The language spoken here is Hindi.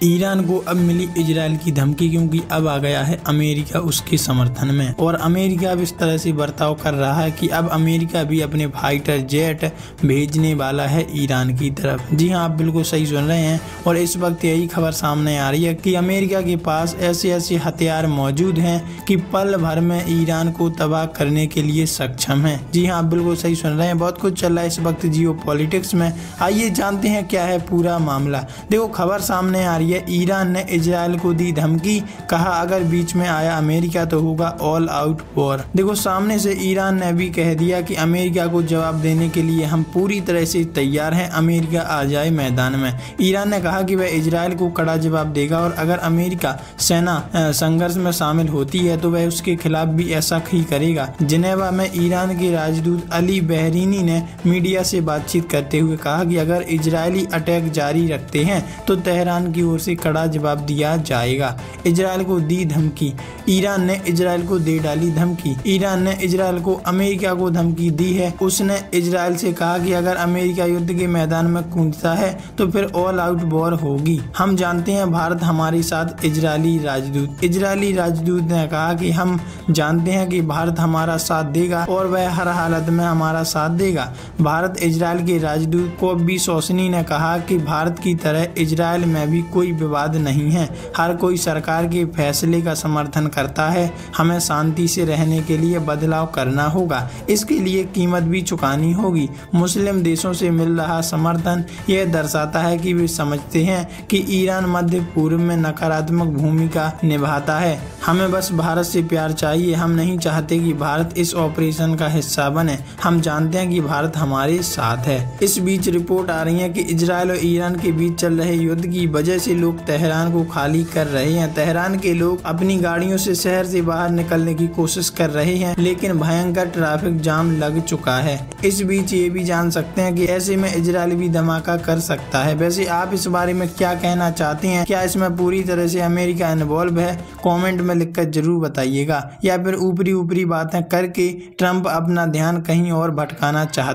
ईरान को अब मिली इजराइल की धमकी, क्योंकि अब आ गया है अमेरिका उसके समर्थन में। और अमेरिका अब इस तरह से बर्ताव कर रहा है कि अब अमेरिका भी अपने फाइटर जेट भेजने वाला है ईरान की तरफ। जी हाँ, आप बिल्कुल सही सुन रहे हैं। और इस वक्त यही खबर सामने आ रही है कि अमेरिका के पास ऐसे ऐसे हथियार मौजूद हैं कि पल भर में ईरान को तबाह करने के लिए सक्षम है। जी हाँ, आप बिल्कुल सही सुन रहे हैं। बहुत कुछ चल रहा है इस वक्त जियो पॉलिटिक्स में। आइए जानते हैं क्या है पूरा मामला। देखो, खबर सामने आ रही है, ईरान ने इजराइल को दी धमकी, कहा अगर बीच में आया अमेरिका तो होगा ऑल आउट वॉर। देखो, सामने से ईरान ने भी कह दिया कि अमेरिका को जवाब देने के लिए हम पूरी तरह से तैयार हैं, अमेरिका आ जाए मैदान में। ईरान ने कहा कि वह इजराइल को कड़ा जवाब देगा और अगर अमेरिका सेना संघर्ष में शामिल होती है तो वह उसके खिलाफ भी ऐसा ही करेगा। जिनेवा में ईरान के राजदूत अली बहरीनी ने मीडिया से बातचीत करते हुए कहा कि अगर इजरायली अटैक जारी रखते हैं तो तेहरान की ओर से कड़ा जवाब दिया जाएगा। इजराइल को दी धमकी, ईरान ने इजराइल को दे डाली धमकी। ईरान ने इजराइल को अमेरिका को धमकी दी है। उसने इजराइल से कहा कि अगर अमेरिका युद्ध के मैदान में कूदता है तो फिर ऑल आउट वॉर होगी। हम जानते हैं भारत हमारे साथ। इजरायली राजदूत ने कहा कि हम जानते हैं कि भारत हमारा साथ देगा और वह हर हालत में हमारा साथ देगा। भारत इजराइल के राजदूत कोबी सोसनी ने कहा कि भारत की तरह इजराइल में भी कोई विवाद नहीं है, हर कोई सरकार के फैसले का समर्थन करता है। हमें शांति से रहने के लिए बदलाव करना होगा, इसके लिए कीमत भी चुकानी होगी। मुस्लिम देशों से मिल रहा समर्थन यह दर्शाता है कि वे समझते हैं कि ईरान मध्य पूर्व में नकारात्मक भूमिका निभाता है। हमें बस भारत से प्यार चाहिए। हम नहीं चाहते कि भारत इस ऑपरेशन का हिस्सा बने। हम जानते हैं कि भारत हमारे साथ है। इस बीच रिपोर्ट आ रही है कि इजराइल और ईरान के बीच चल रहे युद्ध की वजह से लोग तेहरान को खाली कर रहे हैं। तेहरान के लोग अपनी गाड़ियों से शहर से बाहर निकलने की कोशिश कर रहे हैं, लेकिन भयंकर ट्रैफिक जाम लग चुका है। इस बीच ये भी जान सकते हैं कि ऐसे में इजराइल भी धमाका कर सकता है। वैसे आप इस बारे में क्या कहना चाहते हैं? क्या इसमें पूरी तरह से अमेरिका इन्वॉल्व है? कमेंट में लिखकर जरूर बताइएगा। या फिर ऊपरी बातें करके ट्रंप अपना ध्यान कहीं और भटकाना चाहते